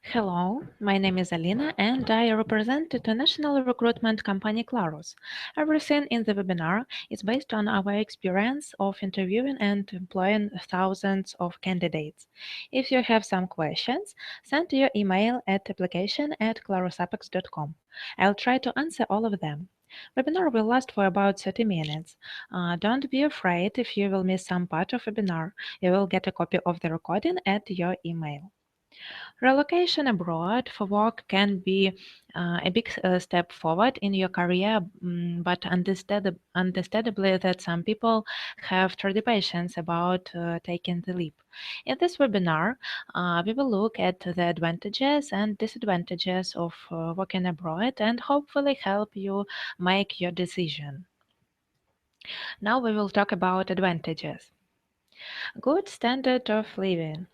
Hello, my name is Alina and I represent the international recruitment company Clarus. Everything in the webinar is based on our experience of interviewing and employing thousands of candidates. If you have some questions, send your email at application@clarusapex.com. I'll try to answer all of them. Webinar will last for about 30 minutes. Don't be afraid if you will miss some part of webinar. You will get a copy of the recording at your email. Relocation abroad for work can be a big step forward in your career, but understandably that some people have trepidations about taking the leap. In this webinar, we will look at the advantages and disadvantages of working abroad and hopefully help you make your decision. Now we will talk about advantages. Good standard of living.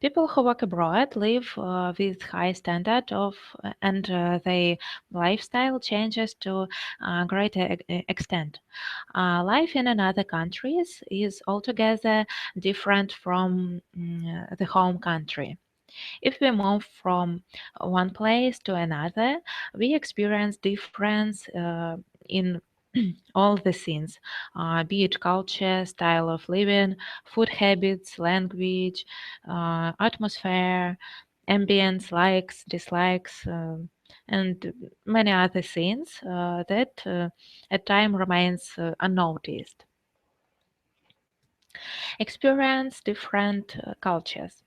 People who work abroad live with high standard of and their lifestyle changes to a greater extent. Life in another countries is altogether different from the home country. If we move from one place to another, we experience difference in all the things, be it culture, style of living, food habits, language, atmosphere, ambience, likes, dislikes, and many other things that at time remains unnoticed. Experience different cultures.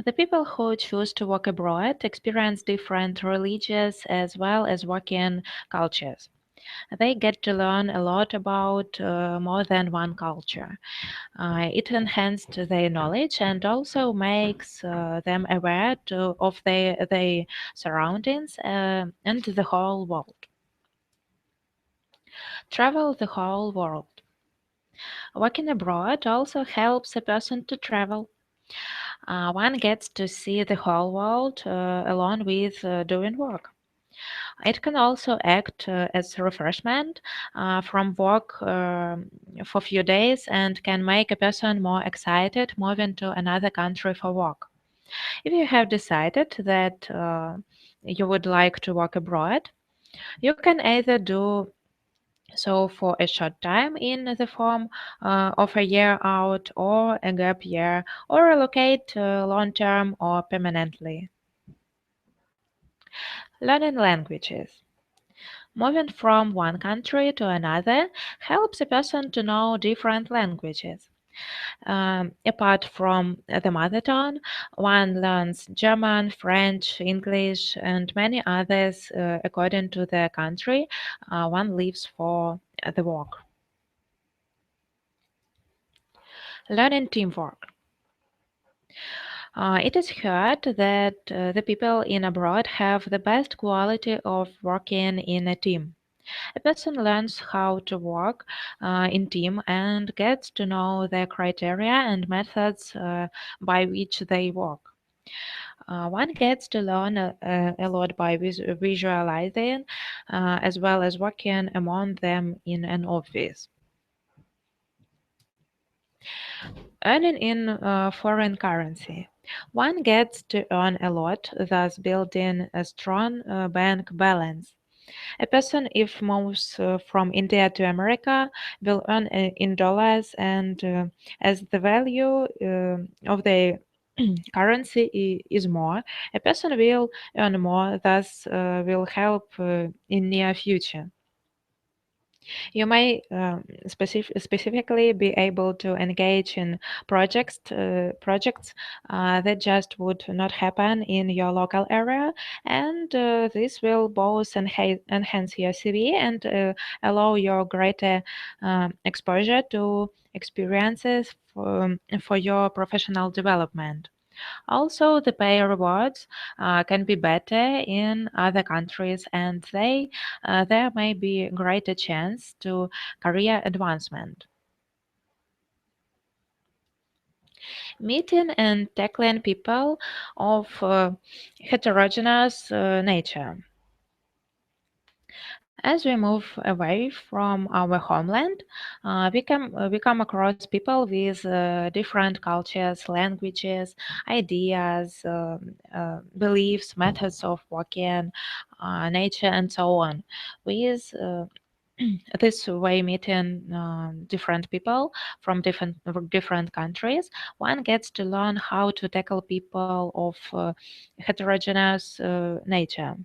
The people who choose to work abroad experience different religious as well as working cultures. They get to learn a lot about more than one culture. It enhances their knowledge and also makes them aware of their surroundings and the whole world. Travel the whole world. Working abroad also helps a person to travel. One gets to see the whole world along with doing work. It can also act as refreshment from work for few days and can make a person more excited moving to another country for work. If you have decided that you would like to work abroad, you can either do so for a short time in the form of a year out or a gap year or relocate long term or permanently. Learning languages. Moving from one country to another helps a person to know different languages. Apart from the mother tongue, one learns German, French, English, and many others according to the country one lives for the work. Learning teamwork. It is heard that the people in abroad have the best quality of working in a team. A person learns how to work in team and gets to know the criteria and methods by which they work. One gets to learn a lot by visualizing as well as working among them in an office. Earning in foreign currency. One gets to earn a lot, thus building a strong bank balance. A person, if moves from India to America, will earn in dollars, and as the value of the currency is more, a person will earn more, thus will help in near future. You may specifically be able to engage in projects that just would not happen in your local area, and this will both enhance your CV and allow your greater exposure to experiences for your professional development. Also, the pay rewards can be better in other countries, and there may be greater chance to career advancement. Meeting and tackling people of heterogeneous nature. As we move away from our homeland, we come across people with different cultures, languages, ideas, beliefs, methods of working, nature, and so on. With this way, meeting different people from different countries, one gets to learn how to tackle people of heterogeneous nature.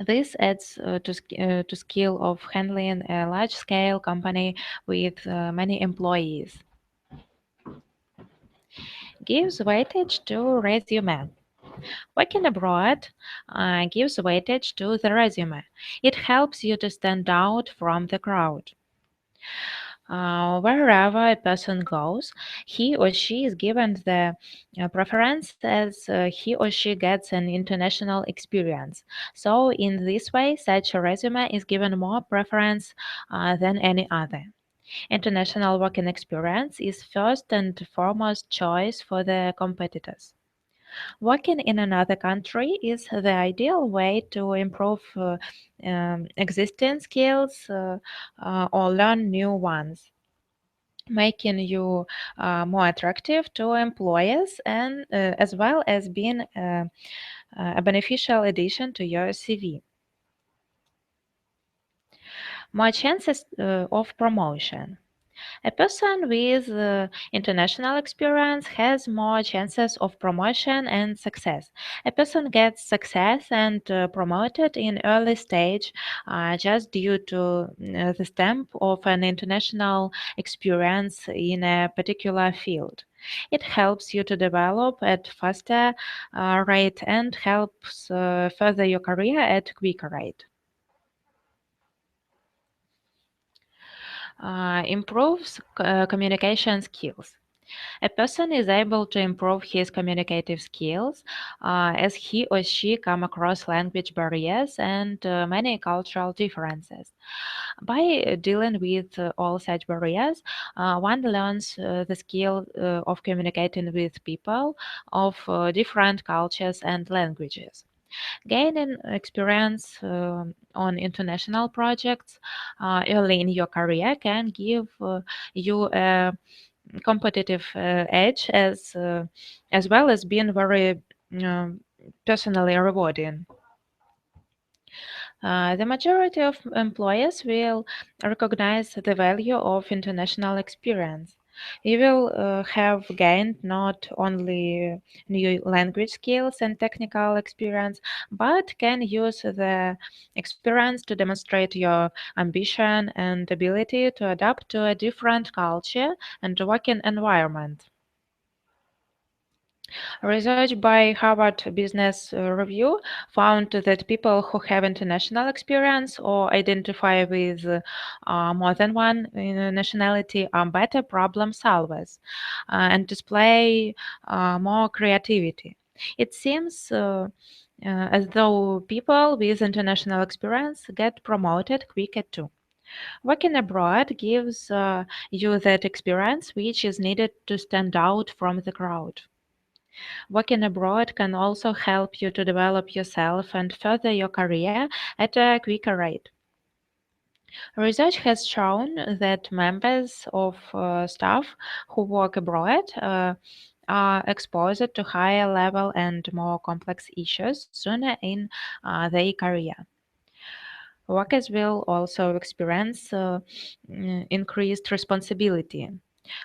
This adds to skill of handling a large-scale company with many employees. Gives weightage to resume. Working abroad gives weightage to the resume. It helps you to stand out from the crowd. Wherever a person goes, he or she is given the preference as he or she gets an international experience. So, in this way, such a resume is given more preference than any other. International working experience is first and foremost choice for the competitors. Working in another country is the ideal way to improve existing skills or learn new ones, making you more attractive to employers and as well as being a beneficial addition to your CV. More chances of promotion. A person with international experience has more chances of promotion and success. A person gets success and promoted in early stage just due to the stamp of an international experience in a particular field. It helps you to develop at faster rate and helps further your career at quicker rate. Improves communication skills. A person is able to improve his communicative skills as he or she come across language barriers and many cultural differences. By dealing with all such barriers, one learns the skill of communicating with people of different cultures and languages. Gaining experience on international projects early in your career can give you a competitive edge as well as being very um, personally rewarding. The majority of employers will recognize the value of international experience. You will have gained not only new language skills and technical experience, but can use the experience to demonstrate your ambition and ability to adapt to a different culture and working environment. Research by Harvard Business Review found that people who have international experience or identify with more than one nationality are better problem solvers and display more creativity. It seems as though people with international experience get promoted quicker too. Working abroad gives you that experience which is needed to stand out from the crowd. Working abroad can also help you to develop yourself and further your career at a quicker rate. Research has shown that members of staff who work abroad are exposed to higher level and more complex issues sooner in their career. Workers will also experience increased responsibility,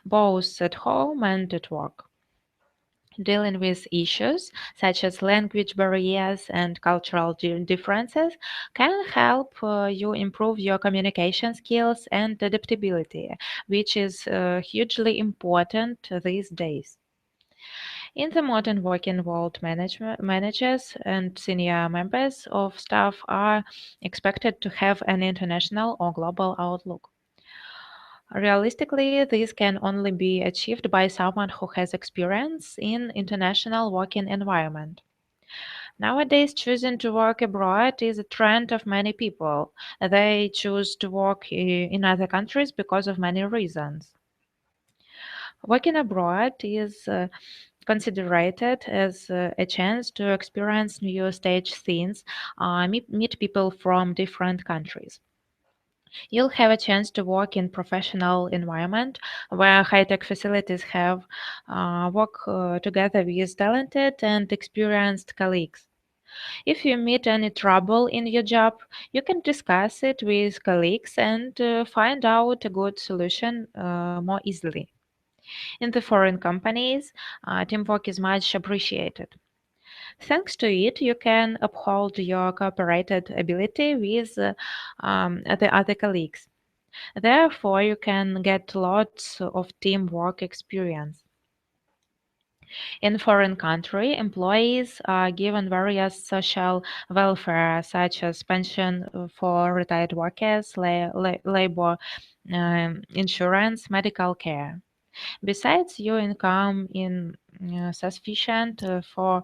both at home and at work. Dealing with issues such as language barriers and cultural differences can help you improve your communication skills and adaptability, which is hugely important these days. In the modern working world, managers and senior members of staff are expected to have an international or global outlook. Realistically, this can only be achieved by someone who has experience in international working environment. Nowadays, choosing to work abroad is a trend of many people. They choose to work in other countries because of many reasons. Working abroad is Consider it as a chance to experience new stage scenes, meet people from different countries. You'll have a chance to work in professional environment where high-tech facilities have work together with talented and experienced colleagues. If you meet any trouble in your job, you can discuss it with colleagues and find out a good solution more easily. In the foreign companies, teamwork is much appreciated. Thanks to it, you can uphold your cooperated ability with the other colleagues. Therefore, you can get lots of teamwork experience. In foreign country, employees are given various social welfare such as pension for retired workers, labor insurance, medical care. Besides, your income in sufficient for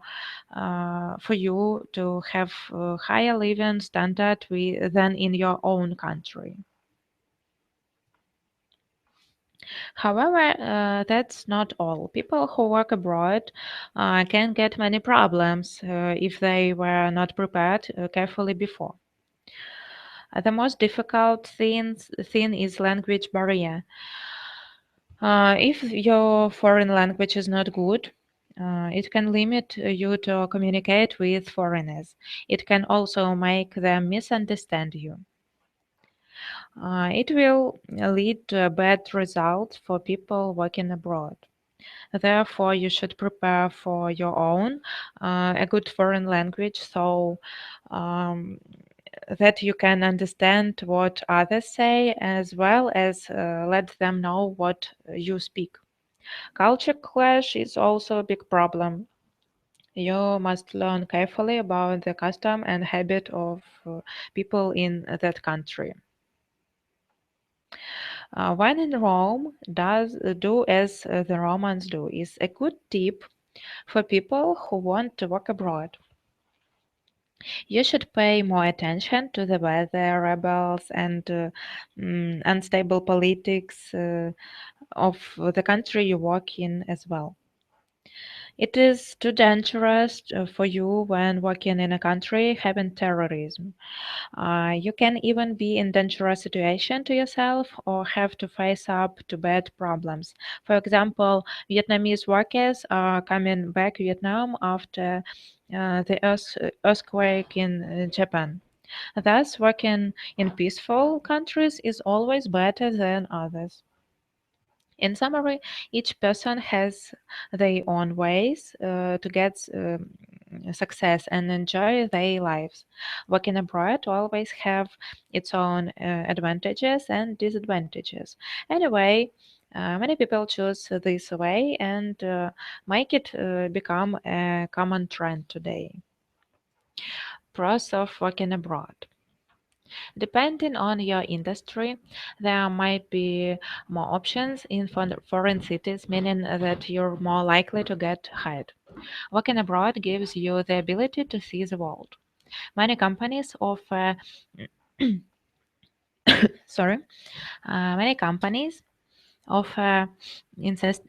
you to have a higher living standard than in your own country. However, that's not all. People who work abroad can get many problems if they were not prepared carefully before. The most difficult thing is language barrier. If your foreign language is not good, it can limit you to communicate with foreigners. It can also make them misunderstand you. It will lead to a bad result for people working abroad. Therefore, you should prepare for your own a good foreign language so um, that you can understand what others say as well as let them know what you speak. Culture clash is also a big problem. You must learn carefully about the custom and habit of people in that country. When in Rome, do as the Romans do is a good tip for people who want to work abroad. You should pay more attention to the weather, rebels, and unstable politics of the country you work in as well. It is too dangerous for you when working in a country having terrorism. You can even be in dangerous situation to yourself or have to face up to bad problems. For example, Vietnamese workers are coming back Vietnam after earthquake in Japan. Thus, working in peaceful countries is always better than others. In summary, each person has their own ways to get success and enjoy their lives. Working abroad always have its own advantages and disadvantages. Anyway, many people choose this way and make it become a common trend today. Pros of working abroad. Depending on your industry, there might be more options in foreign cities, meaning that you're more likely to get hired. Working abroad gives you the ability to see the world. Many companies offer, sorry, many companies offer incentives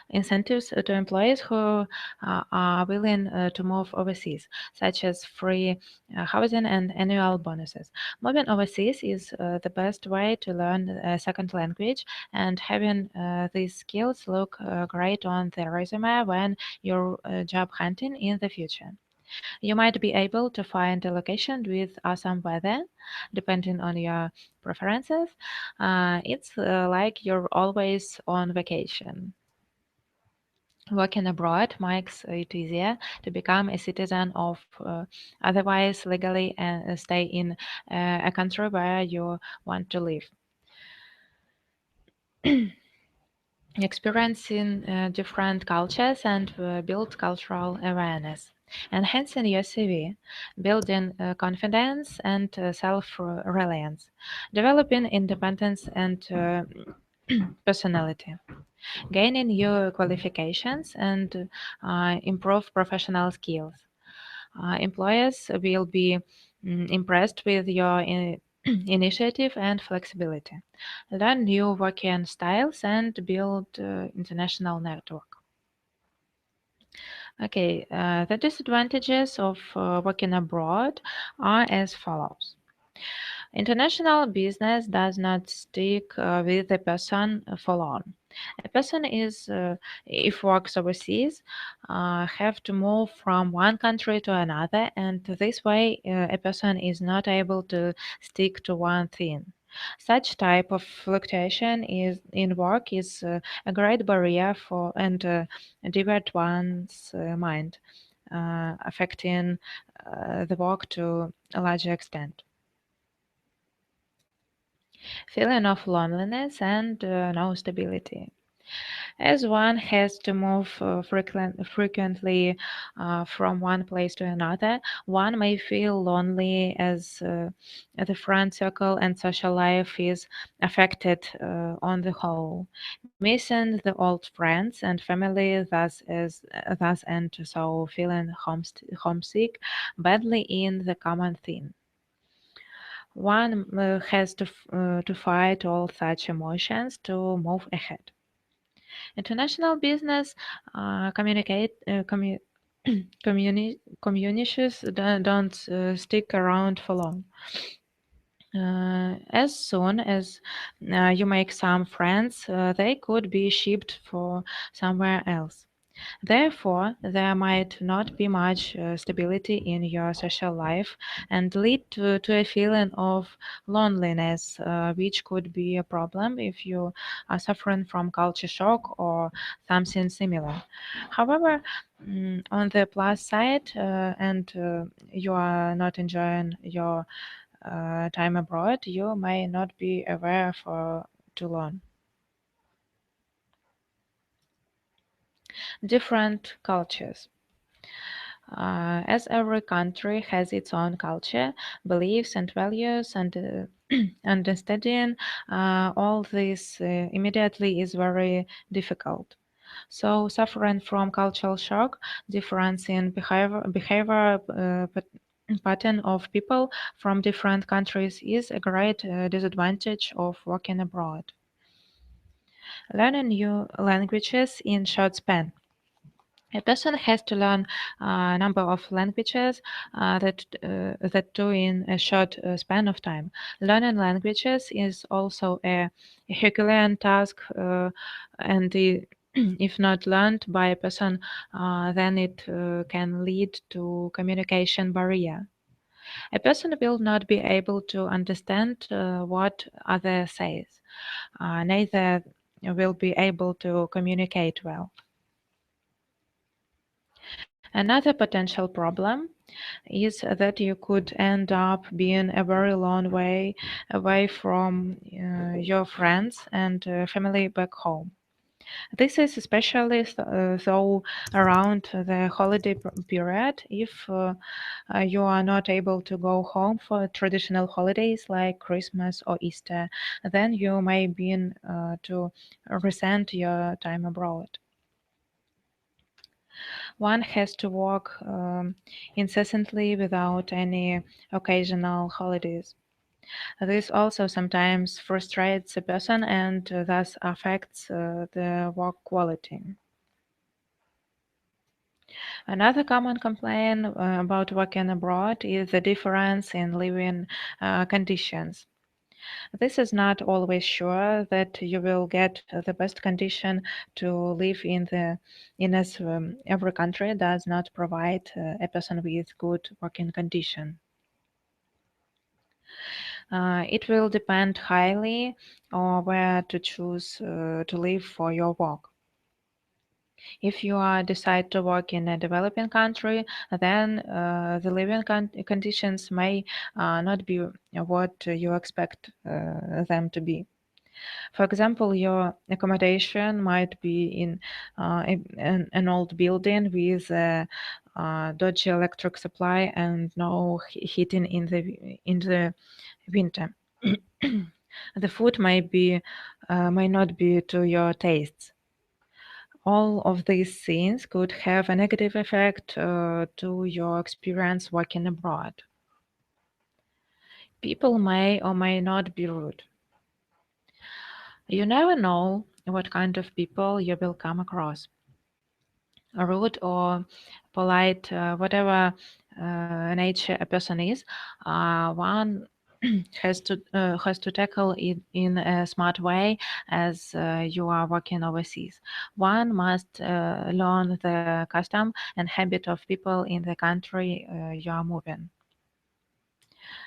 to employees who are willing to move overseas, such as free housing and annual bonuses. Moving overseas is the best way to learn a second language, and having these skills look great on the resume when you're job hunting in the future. You might be able to find a location with awesome weather, depending on your preferences. It's like you're always on vacation. Working abroad makes it easier to become a citizen of otherwise legally and stay in a country where you want to live. Experiencing different cultures and build cultural awareness. Enhancing your CV, building confidence and self reliance, developing independence and personality, gaining new qualifications and improve professional skills. Employers will be impressed with your initiative and flexibility. Learn new working styles and build international network. Okay, the disadvantages of working abroad are as follows. International business does not stick with a person for long. A person is, if works overseas, have to move from one country to another, and this way, a person is not able to stick to one thing. Such type of fluctuation is in work is a great barrier for and divert one's mind, affecting the work to a larger extent. Feeling of loneliness and no stability. As one has to move frequently from one place to another, one may feel lonely as the friend circle and social life is affected on the whole. Missing the old friends and family, thus and so feeling homesick badly in the common thing. One has to fight all such emotions to move ahead. International business communities don't stick around for long. As soon as you make some friends, they could be shipped for somewhere else. Therefore, there might not be much stability in your social life and lead to a feeling of loneliness, which could be a problem if you are suffering from culture shock or something similar. However, on the plus side, and you are not enjoying your time abroad, you may not be aware for too long. Different cultures. As every country has its own culture, beliefs, and values, and understanding all this immediately is very difficult. So, suffering from cultural shock, difference in behavior pattern of people from different countries is a great disadvantage of working abroad. Learning new languages in short span. A person has to learn a number of languages that do in a short span of time. Learning languages is also a Herculean task, and if not learned by a person, then it can lead to communication barrier. A person will not be able to understand what other says. Neither will be able to communicate well. Another potential problem is that you could end up being a very long way away from your friends and family back home. This is especially so around the holiday period. If you are not able to go home for traditional holidays like Christmas or Easter, then you may begin to resent your time abroad. One has to work incessantly without any occasional holidays. This also sometimes frustrates a person and thus affects the work quality. Another common complaint about working abroad is the difference in living conditions. This is not always sure that you will get the best condition to live in, as every country does not provide a person with good working condition. It will depend highly on where to choose to live for your work. If you decide to work in a developing country, then the living conditions may not be what you expect them to be. For example, your accommodation might be in an old building with a dodgy electric supply and no heating in the winter. The food may not be to your tastes. All of these things could have a negative effect to your experience working abroad. People may or may not be rude. You never know what kind of people you will come across. rude or polite, whatever nature a person is, one has to tackle it in a smart way as you are working overseas. One must learn the custom and habit of people in the country you are moving.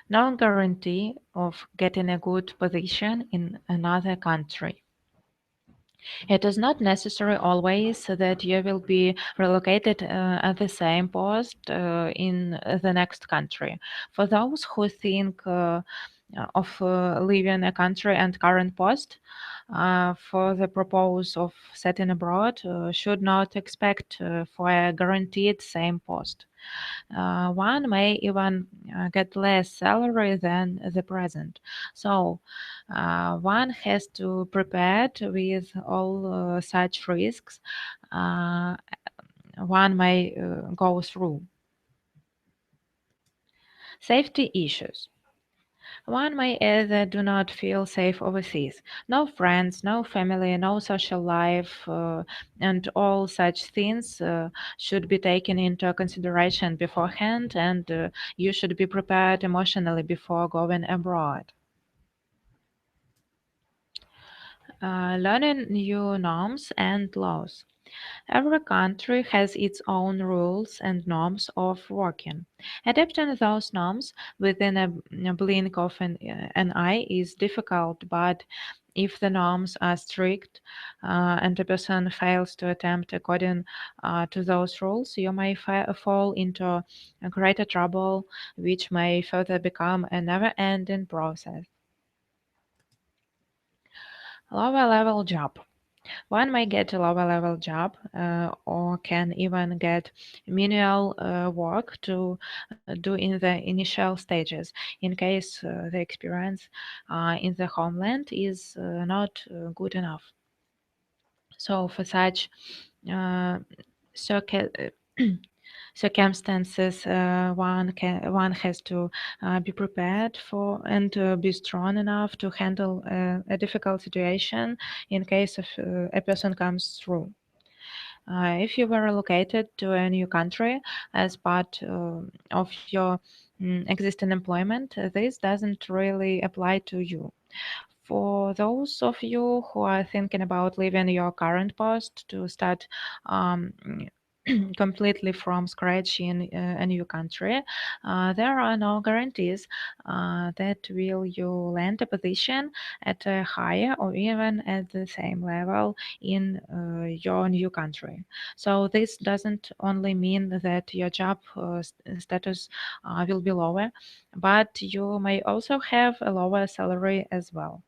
No guarantee of getting a good position in another country. It is not necessary always that you will be relocated at the same post in the next country. For those who think of leaving a country and current post, for the purpose of setting abroad, should not expect for a guaranteed same post. One may even get less salary than the present. So one has to prepare with all such risks uh, one may go through. Safety issues. One may either do not feel safe overseas, no friends, no family, no social life, and all such things should be taken into consideration beforehand, and you should be prepared emotionally before going abroad. Learning new norms and laws. Every country has its own rules and norms of working. Adapting those norms within a blink of an eye is difficult, but if the norms are strict and a person fails to attempt according to those rules, you may fall into a greater trouble, which may further become a never ending process. Lower level job. One may get a lower level job or can even get menial work to do in the initial stages in case the experience in the homeland is not good enough. So, for such uh, circu- circumstances, one has to be prepared for and be strong enough to handle a difficult situation in case of a person comes through. If you were relocated to a new country as part of your existing employment, this doesn't really apply to you. For those of you who are thinking about leaving your current post to start um, completely from scratch in a new country, there are no guarantees that will you land a position at a higher or even at the same level in your new country. So this doesn't only mean that your job status will be lower, but you may also have a lower salary as well.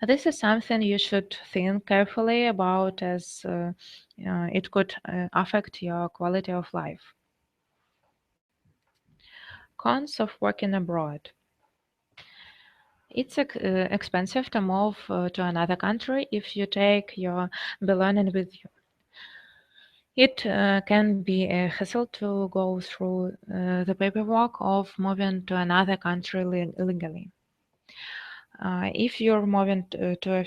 This is something you should think carefully about as it could affect your quality of life. Cons of working abroad. It's expensive to move to another country if you take your belongings with you. It can be a hassle to go through the paperwork of moving to another country legally. If you're moving to a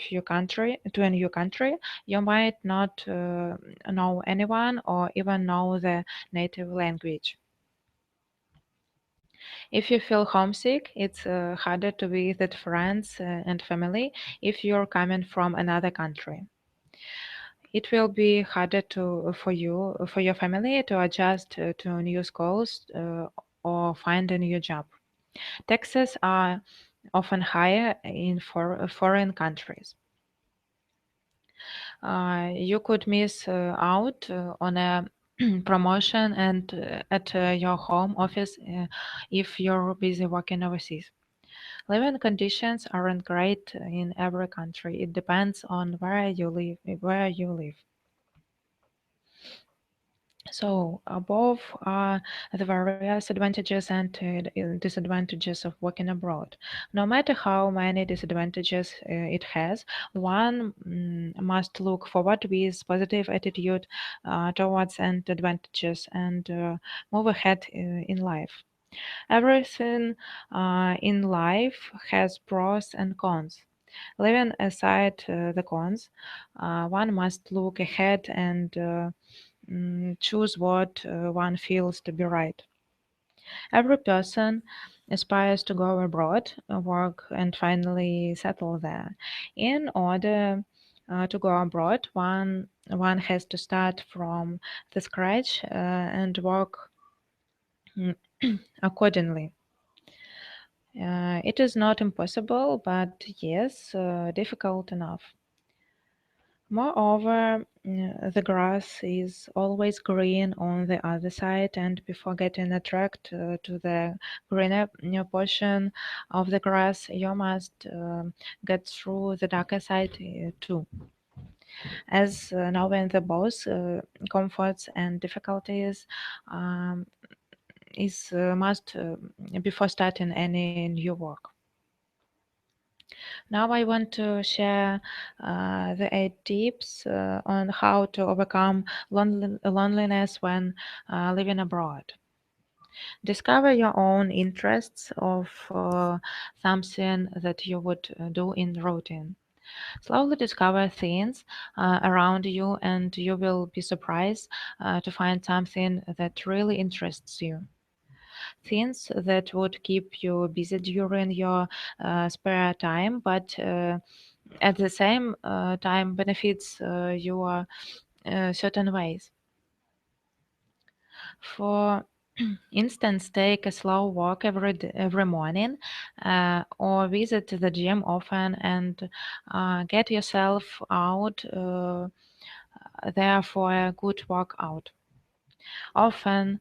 new country, you might not know anyone or even know the native language. If you feel homesick, it's harder to visit friends and family if you're coming from another country. It will be harder for your family to adjust to new schools or find a new job. Taxes are often higher in foreign countries. You could miss out on a promotion and at your home office if you're busy working overseas. Living conditions aren't great in every country. It depends on where you live. So above are the various advantages and disadvantages of working abroad. No matter how many disadvantages it has, one must look forward with positive attitude towards and advantages and move ahead in life. Everything in life has pros and cons. Leaving aside the cons, one must look ahead and choose what one feels to be right. Every person aspires to go abroad, work, and finally settle there. In order to go abroad, one has to start from the scratch and work mm, accordingly. It is not impossible, but yes, difficult enough. Moreover, the grass is always green on the other side, and before getting attracted to the greener portion of the grass, you must get through the darker side too. As knowing the both comforts and difficulties um, is must before starting any new work. Now I want to share the 8 tips on how to overcome loneliness when living abroad. Discover your own interests of something that you would do in routine. Slowly discover things around you, and you will be surprised to find something that really interests you. Things that would keep you busy during your spare time, but at the same time benefits your certain ways. For instance, take a slow walk every morning, or visit the gym often, and get yourself out there for a good workout. Often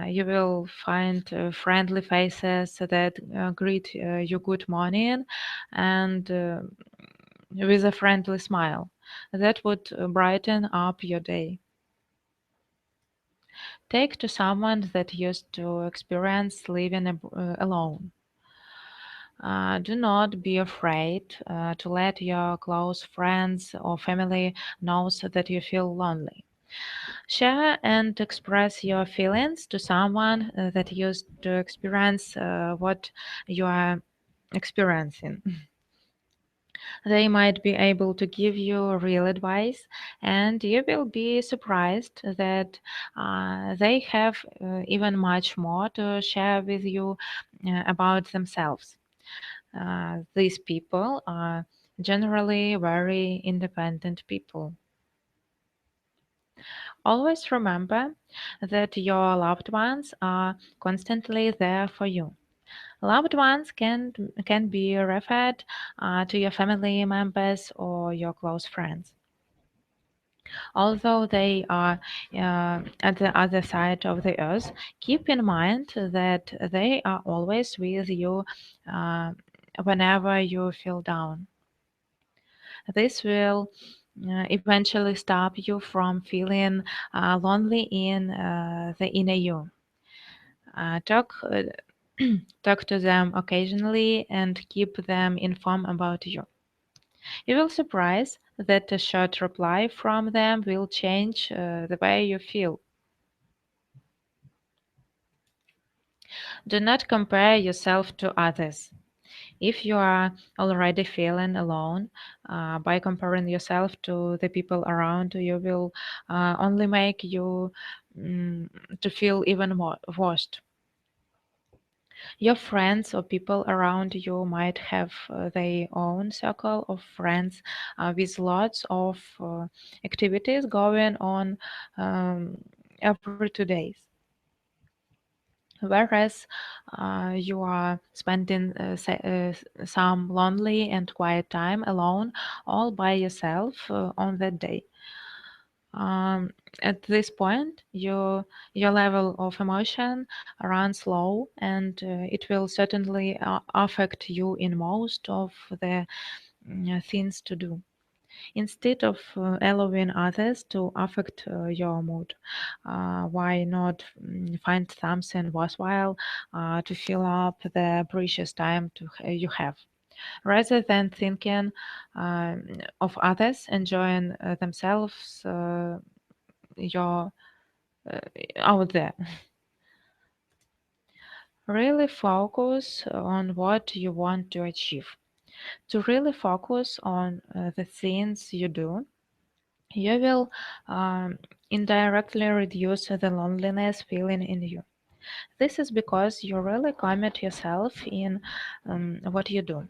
you will find friendly faces that greet you good morning and with a friendly smile. That would brighten up your day. Take to someone that used to experience living alone. Do not be afraid to let your close friends or family know that you feel lonely. Share and express your feelings to someone that used to experience what you are experiencing. They might be able to give you real advice, and you will be surprised that they have even much more to share with you about themselves. These people are generally very independent people. Always remember that your loved ones are constantly there for you. Loved ones can be referred to your family members or your close friends. Although they are at the other side of the earth, keep in mind that they are always with you uh, whenever you feel down. This will eventually stop you from feeling lonely in the inner you. Talk talk to them occasionally and keep them informed about you. You will surprise that a short reply from them will change the way you feel. Do not compare yourself to others. If you are already feeling alone, by comparing yourself to the people around you will only make you to feel even more worse. Your friends or people around you might have their own circle of friends with lots of activities going on every 2 days. Whereas you are spending some lonely and quiet time alone all by yourself on that day. Um, at this point, your level of emotion runs low, and it will certainly affect you in most of the things to do. Instead of allowing others to affect your mood, why not find something worthwhile to fill up the precious time you have? Rather than thinking of others enjoying themselves, you're out there. Really focus on what you want to achieve. To really focus on the things you do, you will um, indirectly reduce the loneliness feeling in you. This is because you really commit yourself in what you do.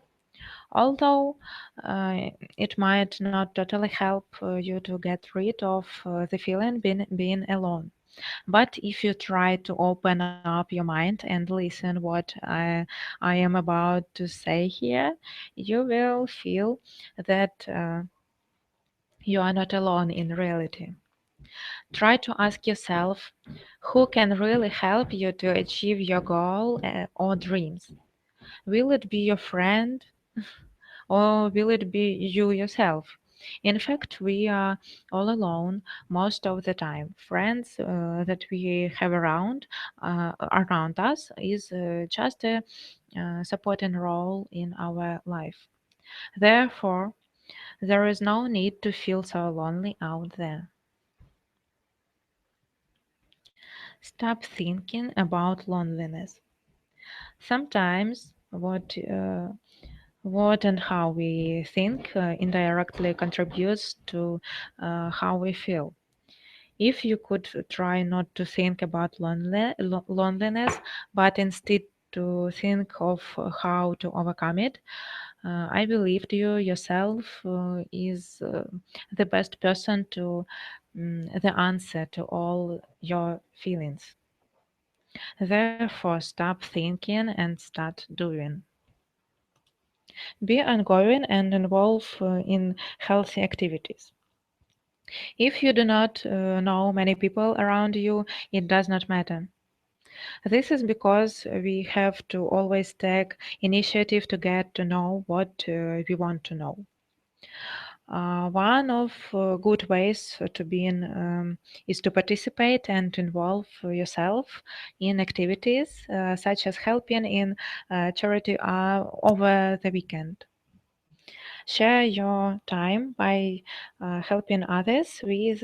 Although uh, it might not totally help you to get rid of the feeling being alone. But if you try to open up your mind and listen what I am about to say here, you will feel that you are not alone in reality. Try to ask yourself who can really help you to achieve your goal or dreams. Will it be your friend or will it be you yourself? In fact, we are all alone most of the time. Friends that we have around us is just a supporting role in our life. Therefore, there is no need to feel so lonely out there. Stop thinking about loneliness. Sometimes what and how we think indirectly contributes to how we feel. If you could try not to think about loneliness, but instead to think of how to overcome it, I believe you yourself is the best person to the answer to all your feelings. Therefore, stop thinking and start doing. Be ongoing and involved in healthy activities. If you do not know many people around you, it does not matter. This is because we have to always take initiative to get to know what we want to know. One of good ways to be in is to participate and involve yourself in activities such as helping in charity over the weekend. Share your time by helping others with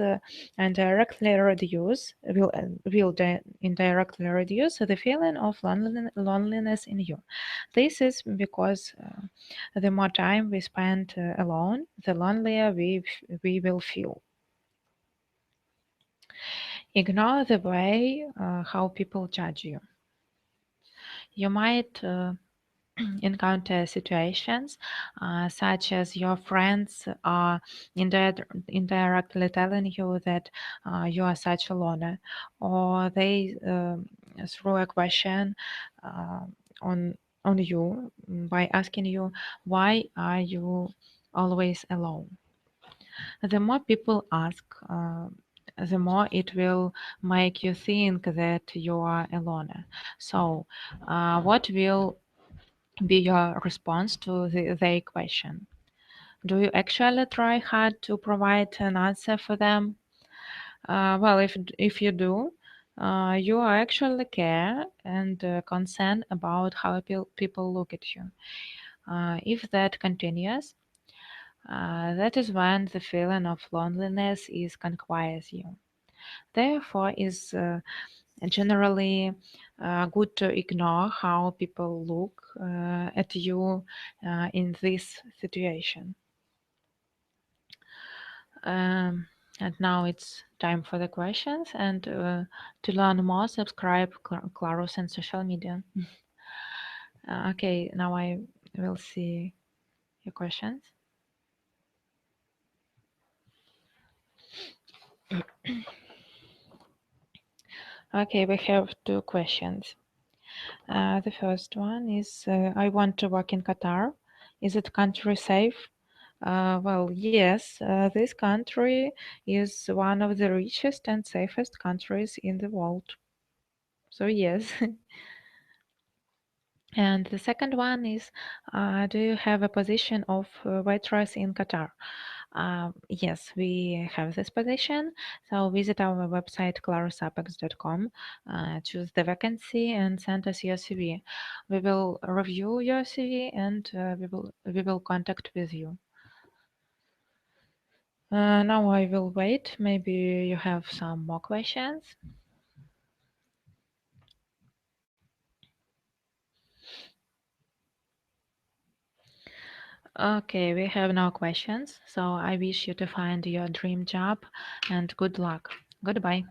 indirectly reduce indirectly reduce the feeling of loneliness in you. This is because the more time we spend alone, the lonelier we will feel. Ignore the way how people judge you. You might encounter situations such as your friends are indirectly telling you that you are such a loner, or they throw a question on you by asking you why are you always alone. The more people ask, the more it will make you think that you are a loner. So, what will be your response to their question? Do you actually try hard to provide an answer for them? Well, if you do, you are actually care and concerned about how people look at you. If that continues, that is when the feeling of loneliness is conquers you. Therefore, is generally good to ignore how people look at you in this situation. Um, and now it's time for the questions. And to learn more, subscribe Claros and social media. Okay, now I will see your questions. Okay, we have two questions. The first one is I want to work in Qatar. Is it country safe? Well, yes, this country is one of the richest and safest countries in the world. So, yes. And the second one is do you have a position of waitress in Qatar? Yes, we have this position. So visit our website clarosapex.com, choose the vacancy, and send us your CV. We will review your CV and we will contact with you. Now I will wait. Maybe you have some more questions. Okay, we have no questions, so I wish you to find your dream job and good luck. Goodbye.